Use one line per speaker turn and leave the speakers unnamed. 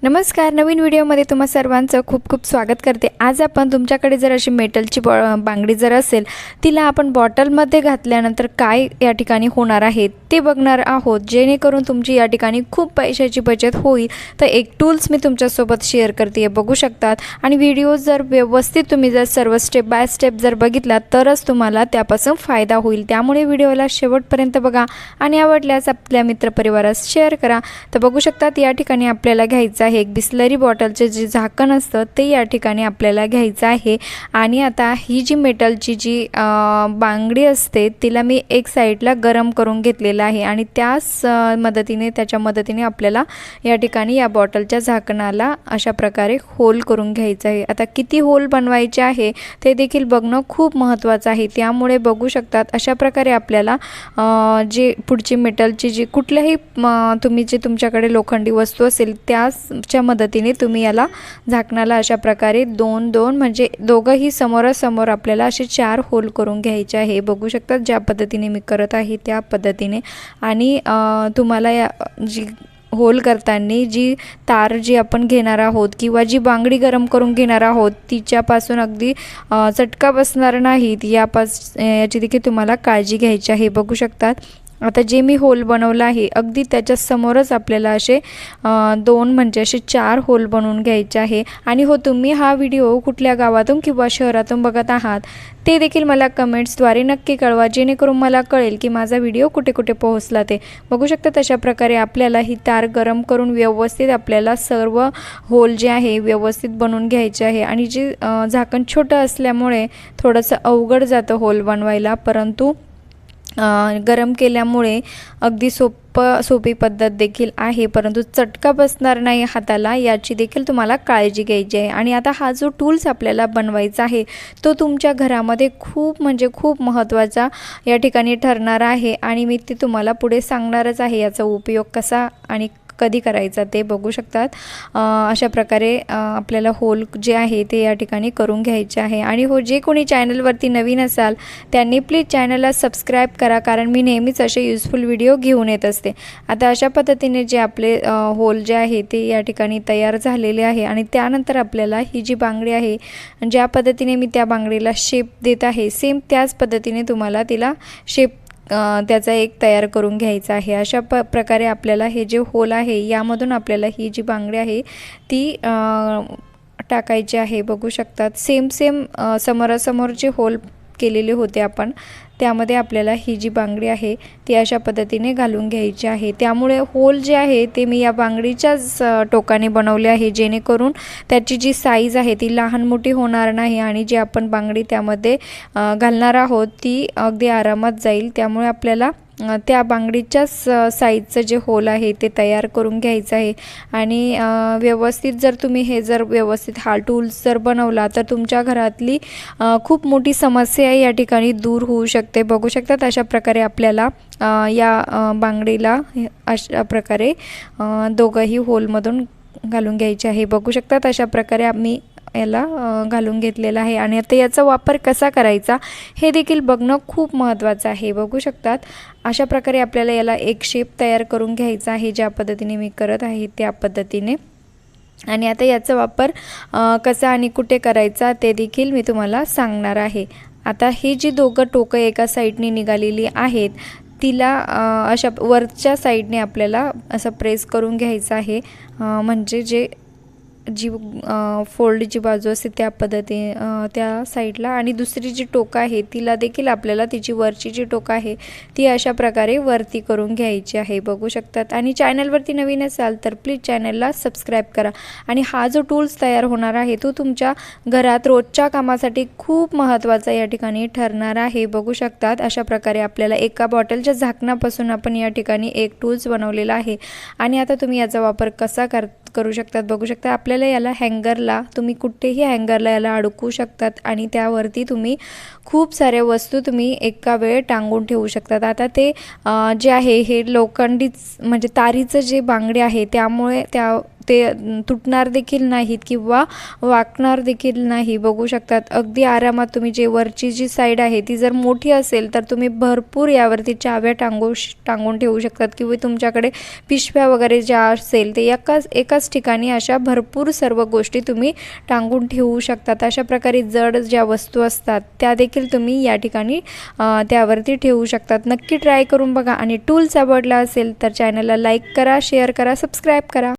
नमस्कार, नवीन व्हिडिओमध्ये तुम्हा सर्वांचं खूप खूप स्वागत करते। आज आपण तुमच्याकडे जर अशी मेटलची बांगडी जर असेल, तिला आपण बॉटलमध्ये घातल्यानंतर काय या ठिकाणी होणार आहे ते बघणार आहोत, जेणेकरून तुमची या ठिकाणी खूप पैशाची बचत होईल। तर एक टूल्स मी तुमच्यासोबत शेअर करते, बघू शकतात। आणि व्हिडिओ जर व्यवस्थित तुम्ही जर सर्व स्टेप बाय स्टेप जर बघितला तरच तुम्हाला त्यापासून फायदा होईल। त्यामुळे व्हिडिओला शेवटपर्यंत बघा आणि आवडल्यास आपल्या मित्रपरिवारास शेअर करा। तर बघू शकतात या ठिकाणी आपल्याला घ्यायचं आहे एक बिस्लरी बॉटलचे जे झाकण असतं ते या ठिकाणी आपल्याला घ्यायचं आहे। आणि आता ही जी मेटलची जी बांगडी असते तिला मी एक साईडला गरम करून घेतलेला आहे आणि त्याच्या मदतीने आपल्याला या ठिकाणी या बॉटलच्या झाकणाला अशा प्रकारे होल करून घ्यायचं आहे। आता किती होल बनवायचे आहे ते देखील बघणं खूप महत्त्वाचं आहे। त्यामुळे बघू शकतात अशा प्रकारे आपल्याला जे पुढची मेटलची जी कुठल्याही तुम्ही जे तुमच्याकडे लोखंडी वस्तू असेल त्याच्या मदतीने तुम्ही याला झाकणाला अशा प्रकारे दोन म्हणजे दोघंही समोरासमोर आपल्याला असे 4 होल करून घ्यायचे आहे। बघू शकतात ज्या पद्धतीने मी करत आहे त्या पद्धतीने। आणि तुम्हाला या जी होल करताना जी तार जी आपण घेणार आहोत किंवा जी बांगडी गरम करून घेणार आहोत तिच्यापासून अगदी चटका बसणार नाहीत याची देखील तुम्हाला काळजी घ्यायची आहे। बघू शकतात आता जे मी होल बनवला आहे अगदी त्याच्या समोरच आपल्याला असे 2 म्हणजे असे 4 होल बनवून घ्यायचे आहे। आणि हो, तुम्ही हा व्हिडिओ कुठल्या गावातून किंवा शहरातून बघत आहात ते देखील मला कमेंट्सद्वारे नक्की कळवा, जेणेकरून मला कळेल की माझा व्हिडिओ कुठे कुठे पोहोचला ते। बघू शकता तशा प्रकारे आपल्याला ही तार गरम करून व्यवस्थित आपल्याला सर्व होल जे आहे व्यवस्थित बनवून घ्यायचे आहे। आणि जे झाकण छोटं असल्यामुळे थोडंसं अवघड जातं होल बनवायला, परंतु गरम केल्यामुळे अगदी सोपी पद्धत देखील आहे, परंतु चटका बसणार नाही हाताला याची देखील तुम्हाला काळजी घ्यायची आहे। आणि आता हा जो टूल्स आपल्याला बनवायचा आहे तो तुमच्या घरामध्ये खूप म्हणजे खूप महत्त्वाचा या ठिकाणी ठरणार आहे। आणि मी ते तुम्हाला पुढे सांगणारच आहे याचा उपयोग कसा आणि कधी करायचा ते। बघू शकतात अशा प्रकारे आपल्याला होल जे आहे ते या ठिकाणी करून घ्यायचे आहे। आणि हो, जे कोणी चॅनलवरती नवीन असाल त्यांनी प्लीज चॅनलला सबस्क्राईब करा, कारण मी नेहमीच असे यूजफुल व्हिडिओ घेऊन येत असते। आता अशा पद्धतीने जे आपले होल जे आहे ते या ठिकाणी तयार झालेले आहे। आणि त्यानंतर आपल्याला ही जी बांगडी आहे ज्या पद्धतीने मी त्या बांगडीला शेप देत आहे सेम त्याच पद्धतीने तुम्हाला तिला शेप त्याचा एक तयार करून घ्यायचा आहे। अशा प्रकारे आपल्याला हे जे होल आहे यामधून आपल्याला ही जी बांगडी आहे ती टाकायची आहे। बघू शकतात सेम समोरासमोर जे होल केलेले होते आपण त्यामध्ये आपल्याला ही जी बांगडी आहे ती अशा पद्धतीने घालून घ्यायची आहे। त्यामुळे होल जे आहे ते मी या बांगडीच्याच टोकाने बनवले आहे, जेणेकरून त्याची जी साईज आहे ती लहान मोठी होणार नाही आणि जी आपण बांगडी त्यामध्ये घालणार आहोत ती अगदी आरामात जाईल। त्यामुळे आपल्याला त्या बांगडीच्याच साईजचं जे होल आहे ते तयार करून घ्यायचं आहे। आणि व्यवस्थित जर तुम्ही हे व्यवस्थित हा टूल्स जर बनवला तर तुमच्या घरातली खूप मोठी समस्या या ठिकाणी दूर होऊ शकते। बघू शकतात अशा प्रकारे आपल्याला या बांगडीला अशा प्रकारे दोघंही होलमधून घालून घ्यायचे आहे। बघू शकतात अशा प्रकारे आम्ही याला घालून घेतलेला आहे। आणि आता याचा वापर कसा करायचा हे देखील बघणं खूप महत्त्वाचं आहे। बघू शकतात अशा प्रकारे आपल्याला याला एक शेप तयार करून घ्यायचा आहे, ज्या पद्धतीने मी करत आहे त्या पद्धतीने। आणि आता याचा वापर कसा आणि कुठे करायचा ते देखील मी तुम्हाला सांगणार आहे। आता ही जी दोघं टोकं एका साईडने निघालेली आहेत तिला अशा वरच्या साईडने आपल्याला असं प्रेस करून घ्यायचं आहे, म्हणजे जी फोल्डची बाजू असते त्या पद्धतीने त्या साईडला। आणि दुसरी जी टोकं आहे तिला देखील आपल्याला तिची वरची जी टोकं आहे ती अशा प्रकारे वरती करून घ्यायची आहे। बघू शकतात। आणि चॅनलवरती नवीन असाल तर प्लीज चॅनलला सबस्क्राईब करा। आणि हा जो टूल्स तयार होणार आहे तो तुमच्या घरात रोजच्या कामासाठी खूप महत्त्वाचा या ठिकाणी ठरणार आहे। बघू शकतात अशा प्रकारे आपल्याला एका बॉटलच्या झाकणापासून आपण या ठिकाणी एक टूल्स बनवलेला आहे। आणि आता तुम्ही याचा वापर कसा करू शकतात बघू शकता। आपल्याला याला हँगरला तुम्ही कुठेही हँगरला याला अडकवू शकतात आणि त्यावरती तुम्ही खूप साऱ्या वस्तू तुम्ही एका वेळ टांगून ठेवू शकतात। आता ते जे आहे हे लोखंडीच म्हणजे तारीचं जे बांगडी आहे त्यामुळे ते तुटणार देखील नाहीत किंवा वाकणार देखील नाही. बघू शकतात अगदी आरामात तुम्ही जे वरची जी साईड आहे ती जर मोठी असेल तर तुम्ही भरपूर यावरती चाव्या टांगून ठेवू शकतात किंवा तुमच्याकडे पिशव्या वगैरे ज्या असेल ते एकाच ठिकाणी अशा भरपूर सर्व गोष्टी तुम्ही टांगून ठेवू शकतात. अशा प्रकारे जड ज्या वस्तू असतात त्या देखील तुम्ही या ठिकाणी त्यावरती ठेवू शकतात. नक्की ट्राय करून बघा आणि टूल्स आवडला असेल तर चॅनलला लाईक करा, शेअर करा, सबस्क्राईब करा.